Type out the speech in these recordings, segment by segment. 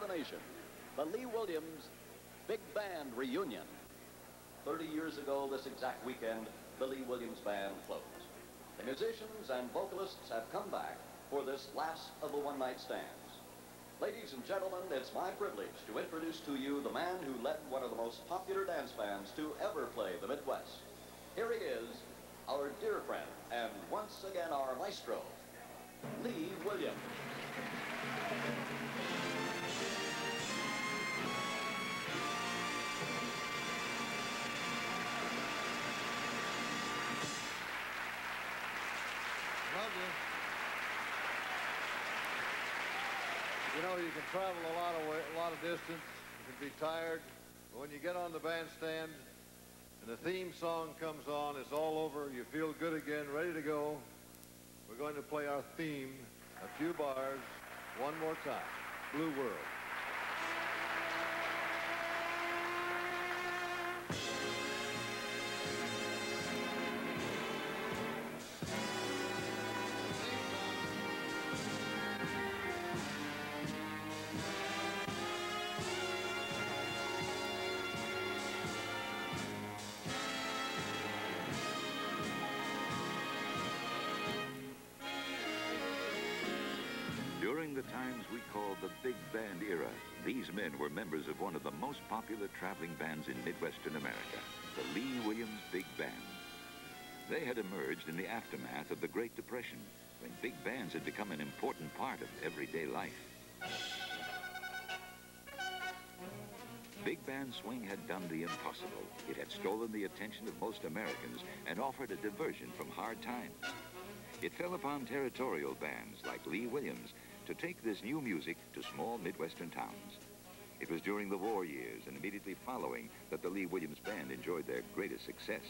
nation, the Lee Williams Big Band Reunion. 30 years ago this exact weekend, the Lee Williams Band closed. The musicians and vocalists have come back for this last of the one-night stands. Ladies and gentlemen, it's my privilege to introduce to you the man who led one of the most popular dance bands to ever play the Midwest. Here he is, our dear friend, and once again our maestro, Lee Williams. Love you. You know, you can travel a lot of distance. You can be tired. But when you get on the bandstand and the theme song comes on, it's all over. You feel good again, ready to go. We're going to play our theme, a few bars, one more time. Blue World. During the times we call the Big Band era, these men were members of one of the most popular traveling bands in Midwestern America, the Lee Williams Big Band. They had emerged in the aftermath of the Great Depression, when big bands had become an important part of everyday life. Big band swing had done the impossible. It had stolen the attention of most Americans and offered a diversion from hard times. It fell upon territorial bands like Lee Williams to take this new music to small Midwestern towns. It was during the war years and immediately following that the Lee Williams Band enjoyed their greatest success.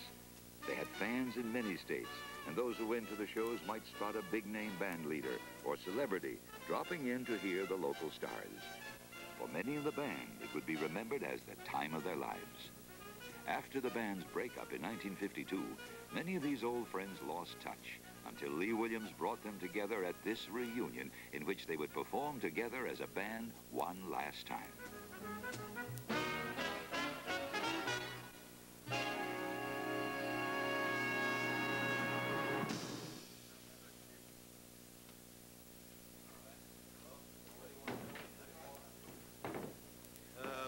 They had fans in many states, and those who went to the shows might spot a big-name band leader or celebrity dropping in to hear the local stars. For many in the band, it would be remembered as the time of their lives. After the band's breakup in 1952, many of these old friends lost touch, until Lee Williams brought them together at this reunion in which they would perform together as a band one last time.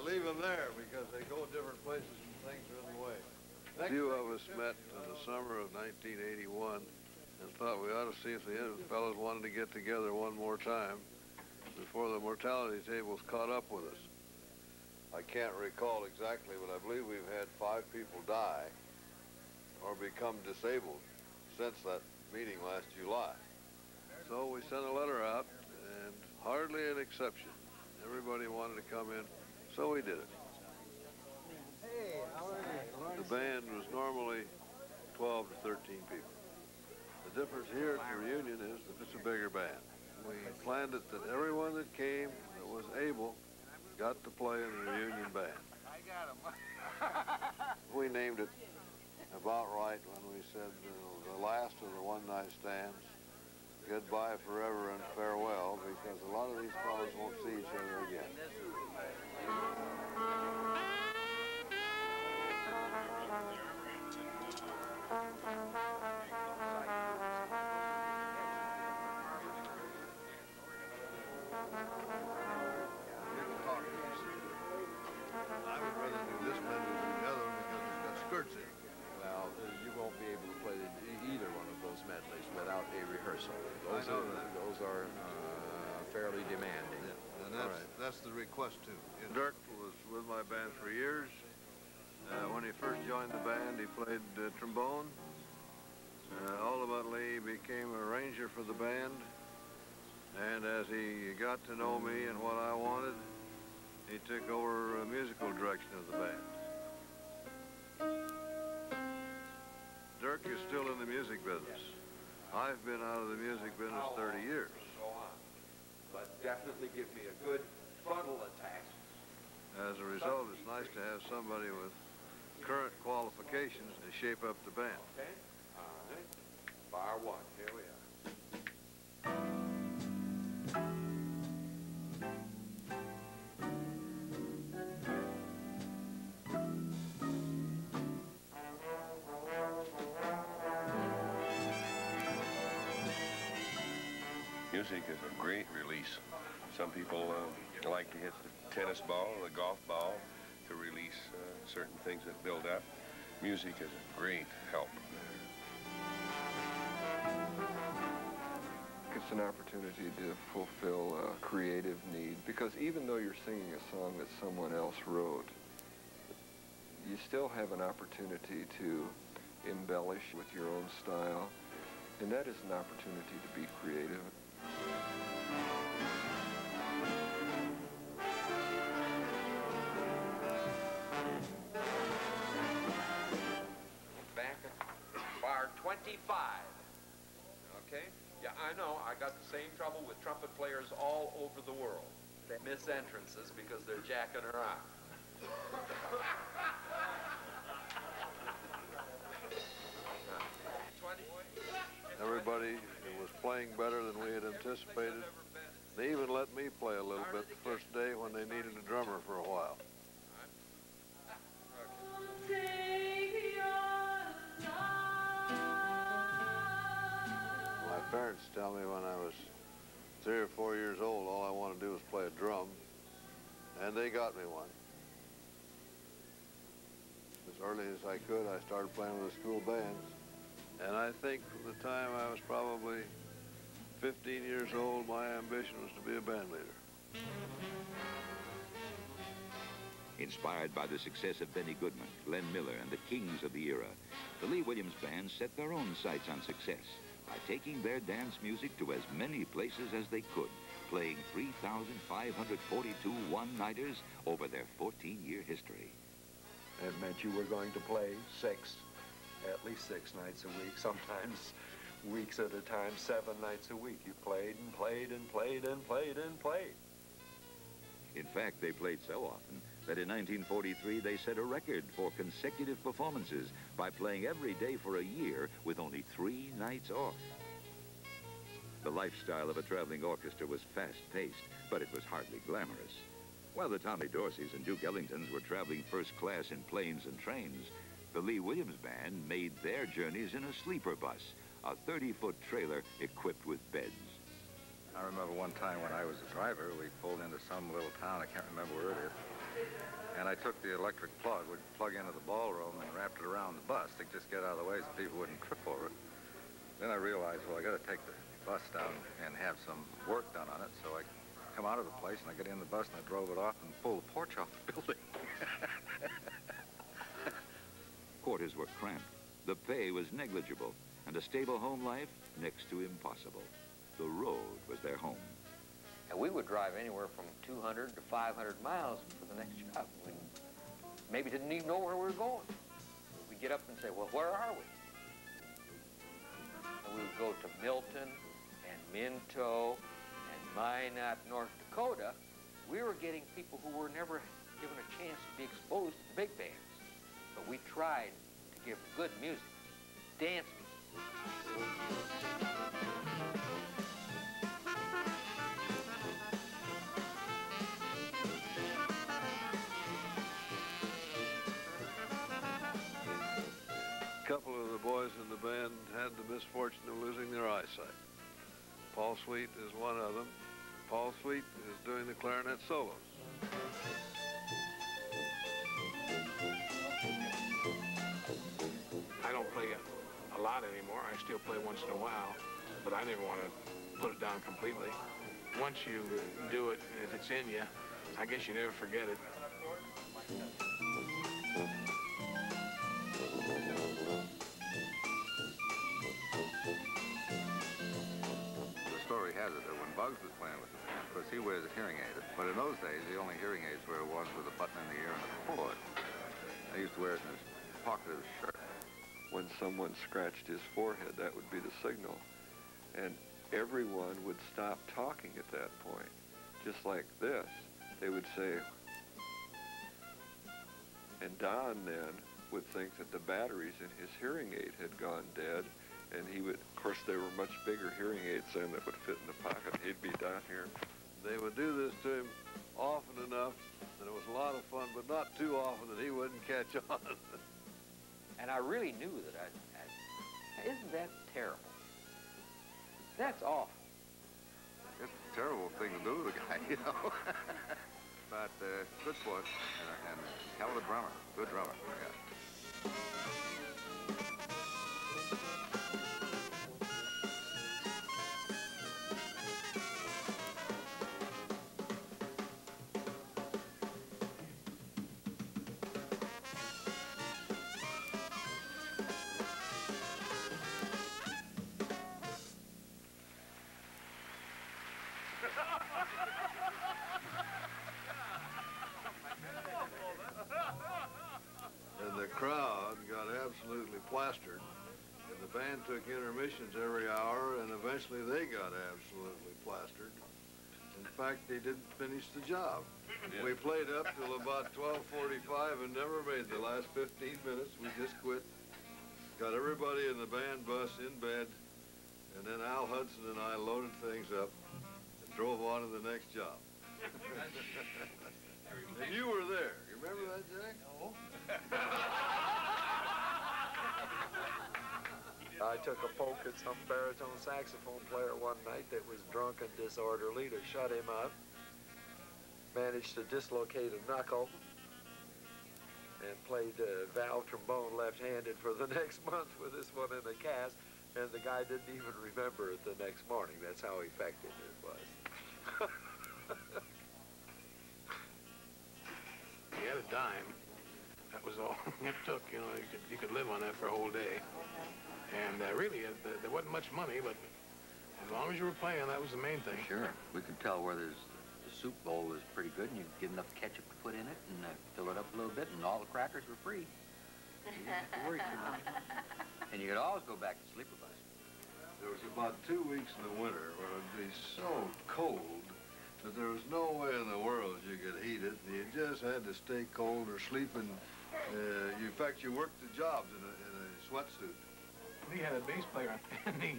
Leave them there because they go different places and things are in the way. A few of us met in the summer of 1981 and thought we ought to see if the fellows wanted to get together one more time before the mortality tables caught up with us. I can't recall exactly, but I believe we've had 5 people die or become disabled since that meeting last July. So we sent a letter out, and hardly an exception. Everybody wanted to come in, so we did it. Hey, how are you? The band was normally 12 to 13 people. The difference here at the reunion is that it's a bigger band. We planned it that everyone that came that was able got to play in the reunion band. I got him. We named it about right when we said the last of the one-night stands, goodbye forever and farewell, because a lot of these fellows won't see each other again. I would rather do this band than the other one because it's got skirts in it. Well, you won't be able to play either one of those medleys without a rehearsal. Those are fairly demanding. Yeah, and that's the request too. Yeah. Dirk was with my band for years. When he first joined the band, he played trombone. Ultimately, he became a arranger for the band. And as he got to know me and what I wanted, he took over musical direction of the band. Dirk is still in the music business. I've been out of the music business 30 years. But definitely give me a good frontal attack. As a result, it's nice to have somebody with current qualifications to shape up the band. Okay? All right. Bar 1. Here we are. Music is a great release. Some people like to hit the tennis ball or the golf ball to release certain things that build up. Music is a great help. It's an opportunity to fulfill a creative need, because even though you're singing a song that someone else wrote, you still have an opportunity to embellish with your own style, and that is an opportunity to be creative. Back at bar 25. Okay? Yeah, I know. I got the same trouble with trumpet players all over the world. They miss entrances because they're jacking around. Everybody was playing better than we had anticipated. They even let me play a little bit the first day when they needed a drummer for a while. My parents tell me when I was 3 or 4 years old, all I wanted to do was play a drum, and they got me one. As early as I could, I started playing with the school bands, and I think from the time I was probably 15 years old, my ambition was to be a band leader. Inspired by the success of Benny Goodman, Glenn Miller, and the Kings of the era, the Lee Williams Band set their own sights on success by taking their dance music to as many places as they could, playing 3,542 one-nighters over their 14-year history. It meant you were going to play at least six nights a week, sometimes weeks at a time, 7 nights a week. You played and played and played and played and played. In fact, they played so often that in 1943 they set a record for consecutive performances by playing every day for a year with only 3 nights off. The lifestyle of a traveling orchestra was fast-paced, but it was hardly glamorous. While the Tommy Dorseys and Duke Ellingtons were traveling first class in planes and trains, the Lee Williams Band made their journeys in a sleeper bus, a 30-foot trailer equipped with beds. I remember one time when I was a driver, we pulled into some little town, I can't remember where it is, and I took the electric plug, would plug into the ballroom and wrapped it around the bus to just get out of the way so people wouldn't trip over it. Then I realized, well, I got to take the bus down and have some work done on it, so I come out of the place and I got in the bus and I drove it off and pulled the porch off the building. Quarters were cramped, the pay was negligible, and a stable home life next to impossible. The road was their home. And we would drive anywhere from 200 to 500 miles for the next job. We maybe didn't even know where we were going. We'd get up and say, well, where are we? And we would go to Milton and Minto and Minot, North Dakota. We were getting people who were never given a chance to be exposed to the big bands. But we tried to give good music, dance music. A couple of the boys in the band had the misfortune of losing their eyesight. Paul Sweet is one of them. Paul Sweet is doing the clarinet solos. I don't play a lot anymore. I still play once in a while, but I never want to put it down completely. Once you do it, if it's in you, I guess you never forget it. The story has it that when Bugs was playing with the band, of course he wears a hearing aid, but in those days the only hearing aids were ones with a button in the ear and a cord. I used to wear it in his pocket of his shirt. When someone scratched his forehead, that would be the signal. And everyone would stop talking at that point, just like this. They would say, and Don then would think that the batteries in his hearing aid had gone dead, and he would, of course, they were much bigger hearing aids then that would fit in the pocket. He'd be down here. They would do this to him often enough that it was a lot of fun, but not too often that he wouldn't catch on. And I really knew that isn't that terrible? That's awful. thing to do to the guy, you know. But good sport, and hell of a drummer. Good drummer, yeah. And the crowd got absolutely plastered. And the band took intermissions every hour, and eventually they got absolutely plastered. In fact, they didn't finish the job. Yeah. We played up till about 12:45 and never made the last 15 minutes. We just quit. Got everybody in the band bus in bed, and then Al Hudson and I loaded things up and drove on to the next job. And you were there. You remember that, Jack? No. I took a poke at some baritone saxophone player one night that was drunk and disorderly to shut him up. Managed to dislocate a knuckle and played valve trombone left-handed for the next month with this one in a cast, and the guy didn't even remember it the next morning. That's how effective it was. He had a dime. That was all it took. You know, you could live on that for a whole day. And really, there wasn't much money, but as long as you were playing, that was the main thing. Sure. We could tell whether the soup bowl was pretty good, and you could get enough ketchup to put in it and fill it up a little bit, and all the crackers were free. You didn't have to worry too much. And you could always go back to sleeper bus. There was about 2 weeks in the winter where it would be so cold that there was no way in the world you could heat it. You just had to stay cold or sleep in, in fact, you worked the jobs in a sweatsuit. He had a bass player, and he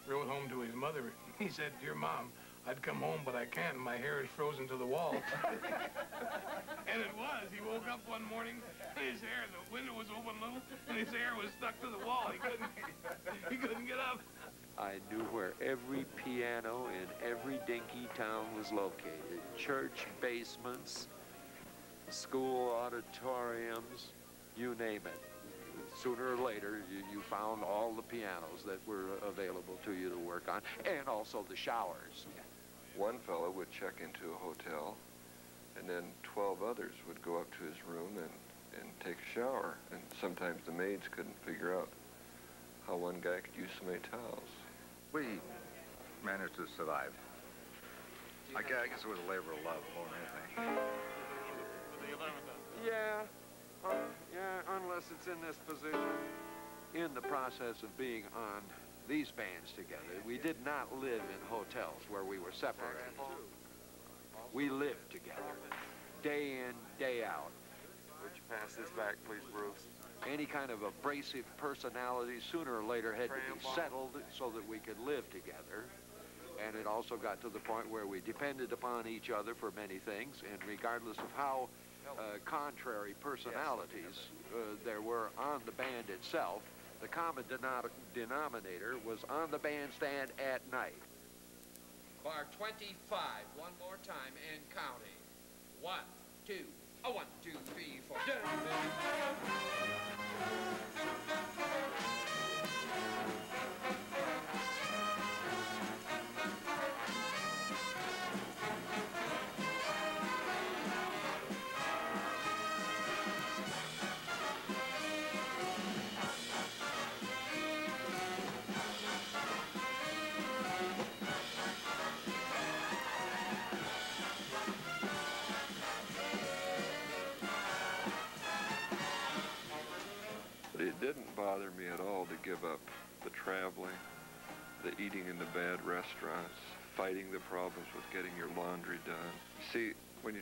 wrote home to his mother. He said, "Dear Mom, I'd come home, but I can't. My hair is frozen to the wall." And it was. He woke up one morning, and his hair, the window was open a little, and his hair was stuck to the wall. He couldn't get up. I knew where every piano in every dinky town was located. Church basements, school auditoriums, you name it. Sooner or later, you found all the pianos that were available to you to work on, and also the showers. One fellow would check into a hotel, and then 12 others would go up to his room and take a shower. And sometimes the maids couldn't figure out how one guy could use so many towels. We managed to survive. I guess it was a labor of love more than anything. Yeah. Yeah, unless it's in this position. In the process of being on these bands together, we did not live in hotels where we were separated. We lived together, day in, day out. Would you pass this back, please, Bruce? Any kind of abrasive personality sooner or later had to be settled so that we could live together. And it also got to the point where we depended upon each other for many things, and regardless of how contrary personalities there were on the band itself, the common denominator was on the bandstand at night. Bar 25, one more time and counting. 1, 2, 1, 2, 3, 4. It didn't bother me at all to give up the traveling, the eating in the bad restaurants, fighting the problems with getting your laundry done. See, when you